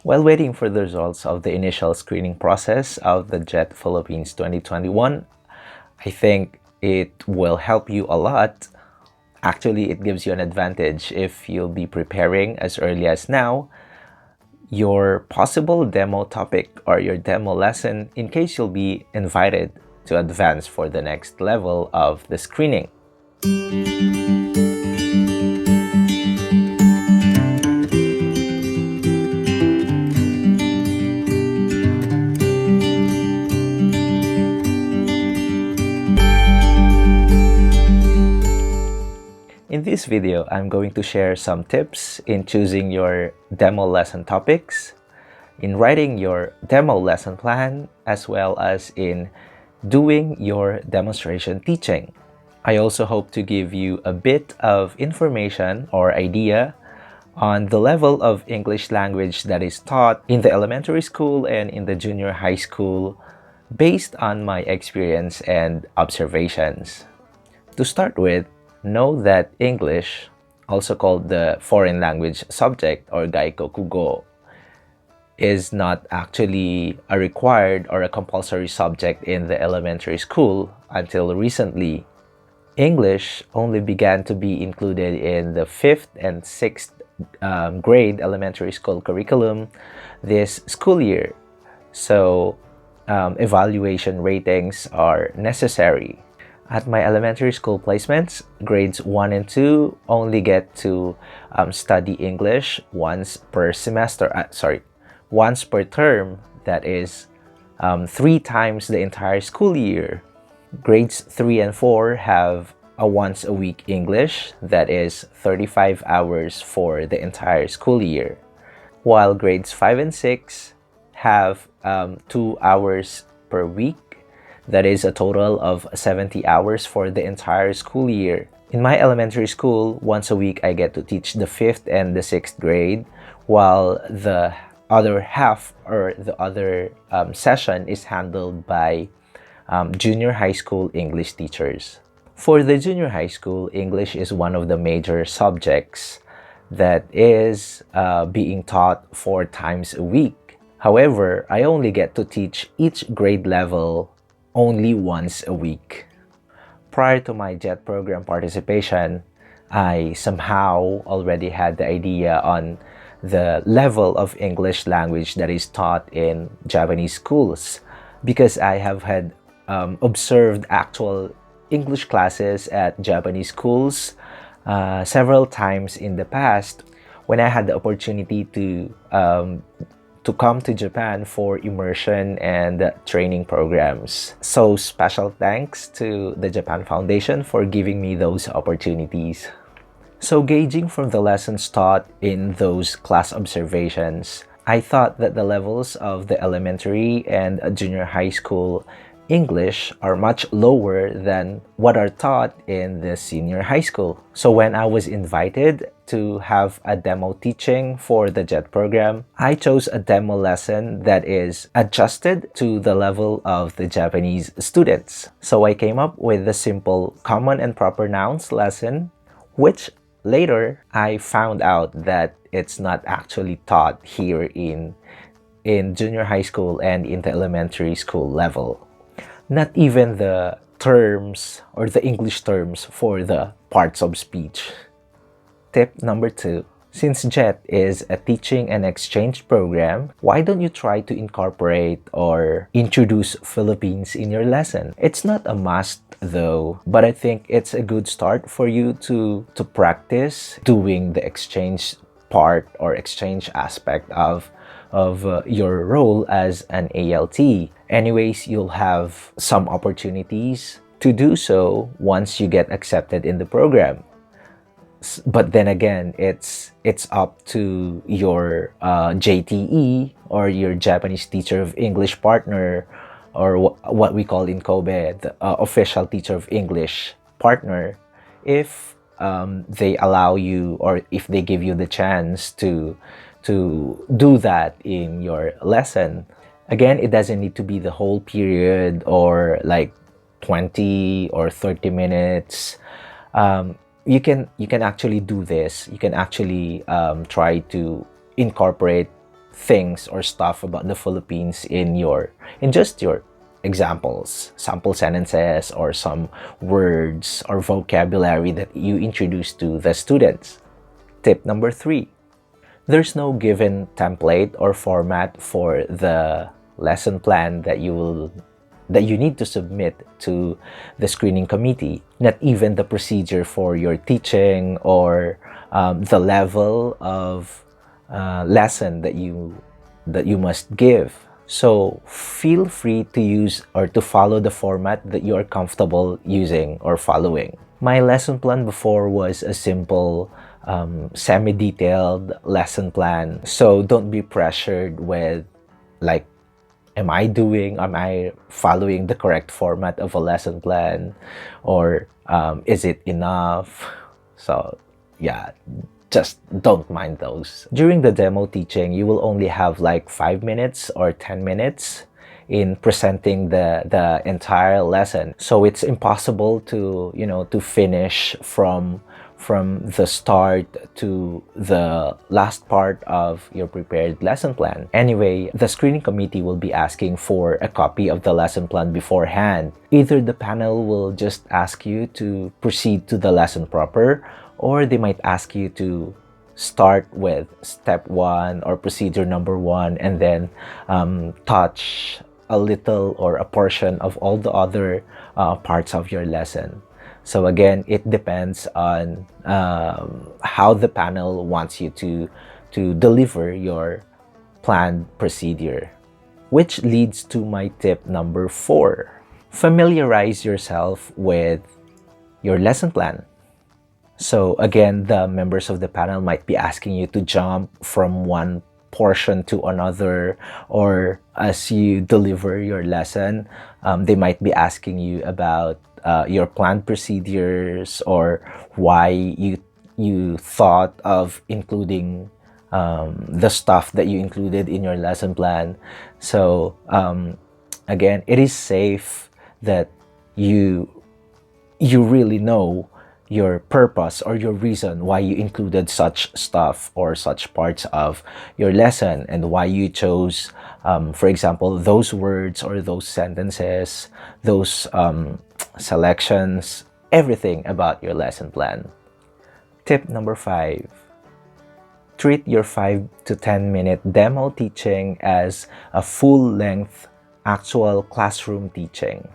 While waiting for the results of the initial screening process of the JET Philippines 2021, I think it will help you a lot. Actually, it gives you an advantage if you'll be preparing as early as now your possible demo topic or your demo lesson in case you'll be invited to advance for the next level of the screening. In this video, I'm going to share some tips in choosing your demo lesson topics, in writing your demo lesson plan, as well as in doing your demonstration teaching. I also hope to give you a bit of information or idea on the level of English language that is taught in the elementary school and in the junior high school based on my experience and observations. To start with, know that English, also called the foreign language subject or gaikokugo, is not actually a required or a compulsory subject in the elementary school until recently. English only began to be included in the 5th and 6th grade elementary school curriculum this school year. So evaluation ratings are necessary. At my elementary school placements, grades 1 and 2 only get to study English once per semester, once per term, that is 3 times the entire school year. Grades 3 and 4 have a once a week English, that is 35 hours for the entire school year, while grades 5 and 6 have 2 hours per week, that is a total of 70 hours for the entire school year. In my elementary school, once a week I get to teach the 5th and the 6th grade, while the other half or the other session is handled by junior high school English teachers. For the junior high school, English is one of the major subjects that is being taught 4 times a week. However, I only get to teach each grade level only once a week. Prior to my JET program participation, I somehow already had the idea on the level of English language that is taught in Japanese schools because I have had observed actual English classes at Japanese schools several times in the past when I had the opportunity to come to Japan for immersion and training programs. So special thanks to the Japan Foundation for giving me those opportunities. So gauging from the lessons taught in those class observations, I thought that the levels of the elementary and junior high school English are much lower than what are taught in the senior high school. So when I was invited to have a demo teaching for the JET program, I chose a demo lesson that is adjusted to the level of the Japanese students. So I came up with the simple common and proper nouns lesson, which later I found out that it's not actually taught here in junior high school and in the elementary school level. Not even the terms or the English terms for the parts of speech. Tip number 2. Since JET is a teaching and exchange program, why don't you try to incorporate or introduce Philippines in your lesson? It's not a must though, but I think it's a good start for you to practice doing the exchange part or exchange aspect of your role as an ALT. Anyways, you'll have some opportunities to do so once you get accepted in the program. But then again, it's up to your JTE or your Japanese teacher of English partner, or what we call in Kobe the official teacher of English partner, if they allow you or if they give you the chance to do that in your lesson. Again, it doesn't need to be the whole period or like 20 or 30 minutes. You can actually do this. You can actually try to incorporate things or stuff about the Philippines in just your examples, sample sentences, or some words or vocabulary that you introduce to the students. Tip number 3. There's no given template or format for the lesson plan that you need to submit to the screening committee. Not even the procedure for your teaching or the level of lesson that you must give. So feel free to use or to follow the format that you are comfortable using or following. My lesson plan before was a simple semi-detailed lesson plan. So don't be pressured with like, am I following the correct format of a lesson plan, or is it enough? So yeah, just don't mind those. During the demo teaching, you will only have like 5 minutes or 10 minutes in presenting the entire lesson. So it's impossible to, to finish from the start to the last part of your prepared lesson plan. Anyway, the screening committee will be asking for a copy of the lesson plan beforehand. Either the panel will just ask you to proceed to the lesson proper, or they might ask you to start with step 1 or procedure number 1 and then touch a little or a portion of all the other parts of your lesson. So again, it depends on how the panel wants you to deliver your planned procedure. Which leads to my tip number 4. Familiarize yourself with your lesson plan. So again, the members of the panel might be asking you to jump from one portion to another, or as you deliver your lesson, they might be asking you about your planned procedures, or why you thought of including the stuff that you included in your lesson plan. So again, it is safe that you really know your purpose or your reason why you included such stuff or such parts of your lesson, and why you chose, for example, those words or those sentences, those selections, everything about your lesson plan. Tip number 5. Treat your 5 to 10 minute demo teaching as a full-length actual classroom teaching.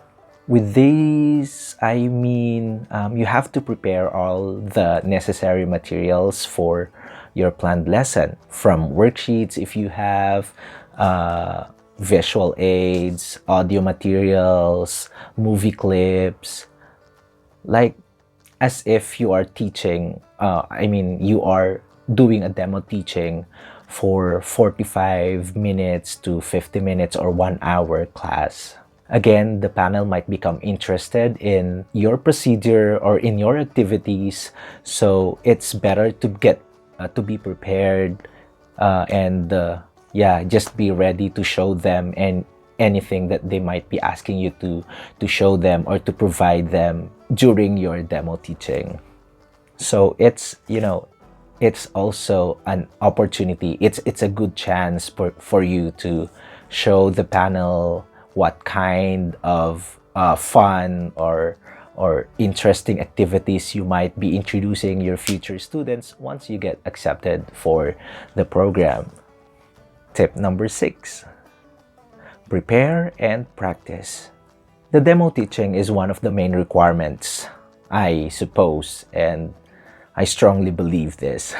With these, I mean, you have to prepare all the necessary materials for your planned lesson, from worksheets if you have, visual aids, audio materials, movie clips, like as if you are teaching, you are doing a demo teaching for 45 minutes to 50 minutes or 1 hour class. Again, the panel might become interested in your procedure or in your activities, so it's better to get to be prepared and just be ready to show them and anything that they might be asking you to show them or to provide them during your demo teaching. So it's also an opportunity. It's a good chance for you to show the panel what kind of fun or interesting activities you might be introducing your future students once you get accepted for the program. Tip number 6. Prepare and practice. The demo teaching is one of the main requirements, I suppose, and I strongly believe this,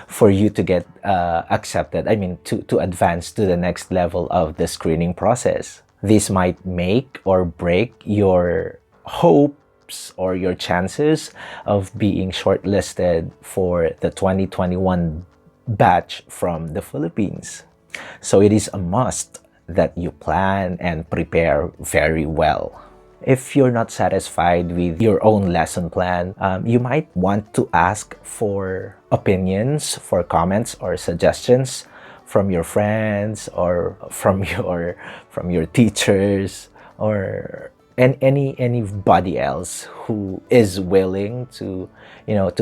for you to get accepted, to advance to the next level of the screening process. This might make or break your hopes or your chances of being shortlisted for the 2021 batch from the Philippines. So it is a must that you plan and prepare very well. If you're not satisfied with your own lesson plan, you might want to ask for opinions, for comments or suggestions from your friends or from your teachers, or anybody else who is willing to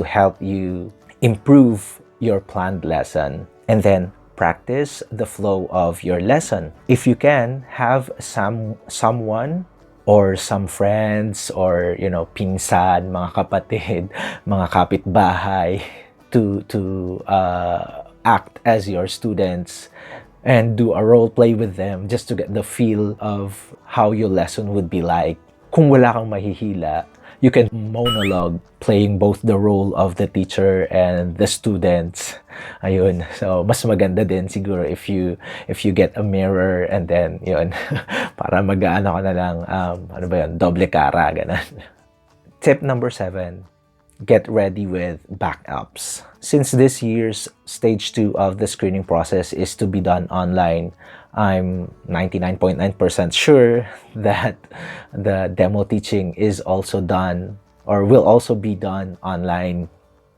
help you improve your planned lesson. And then practice the flow of your lesson. If you can, have someone or some friends or, pinsan, mga kapatid, mga kapitbahay to act as your students and do a role play with them just to get the feel of how your lesson would be like. Kung wala kang mahihila, you can monologue playing both the role of the teacher and the students. Ayun. So, mas maganda din siguro if you get a mirror and then, yun, para mag-ano ka na lang, ano ba yun, doble cara, ganun. Tip number 7, get ready with backups. Since this year's stage 2 of the screening process is to be done online, I'm 99.9% sure that the demo teaching is also done or will also be done online.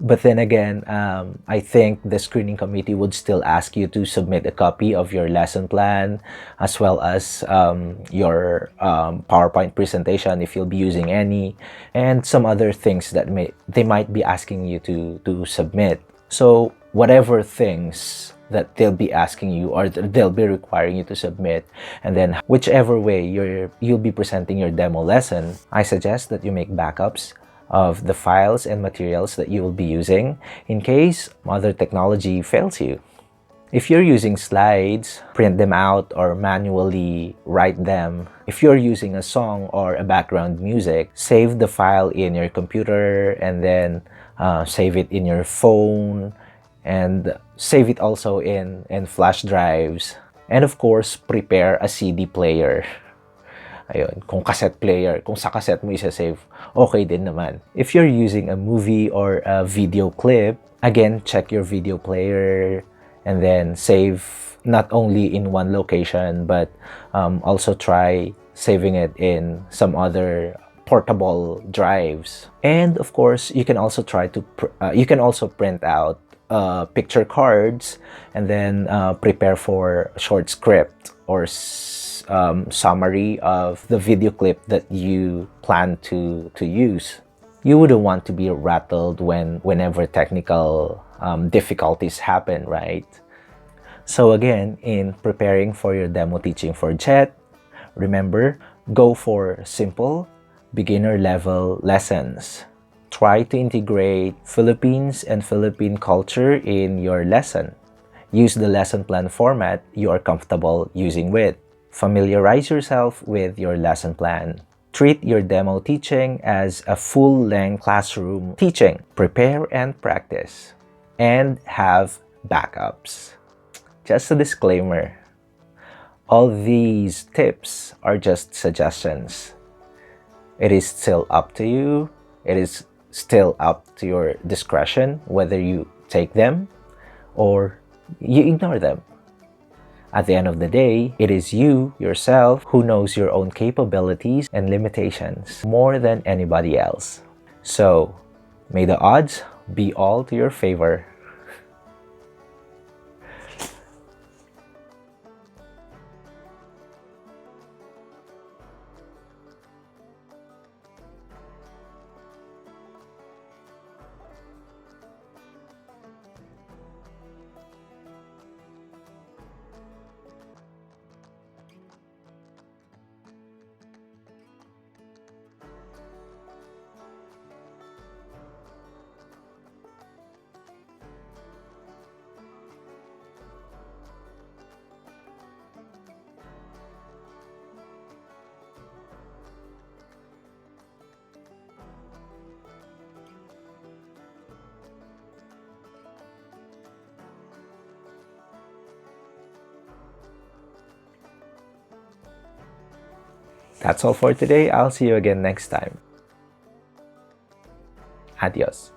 But then again, I think the screening committee would still ask you to submit a copy of your lesson plan as well as your PowerPoint presentation if you'll be using any, and some other things that they might be asking you to submit. So whatever things that they'll be asking you or they'll be requiring you to submit, and then whichever way you'll be presenting your demo lesson, I suggest that you make backups of the files and materials that you will be using in case other technology fails you. If you're using slides, print them out or manually write them. If you're using a song or a background music, save the file in your computer and then save it in your phone and save it also in flash drives. And of course, prepare a CD player. Ayun, kung cassette player, kung sa cassette mo isa-save, okay din naman. If you're using a movie or a video clip, again, check your video player and then save not only in one location, but also try saving it in some other portable drives. And of course, you can also print out picture cards and then prepare for a short script or summary of the video clip that you plan to use. You wouldn't want to be rattled whenever technical difficulties happen, right? So again, in preparing for your demo teaching for JET, remember, go for simple, beginner level lessons. Try to integrate Philippines and Philippine culture in your lesson. Use the lesson plan format you are comfortable using with. Familiarize yourself with your lesson plan. Treat your demo teaching as a full-length classroom teaching. Prepare and practice. And have backups. Just a disclaimer. All these tips are just suggestions. It is still up to you. It is still up to your discretion whether you take them or you ignore them. At the end of the day, it is you, yourself, who knows your own capabilities and limitations more than anybody else. So, may the odds be all to your favor. That's all for today. I'll see you again next time. Adios.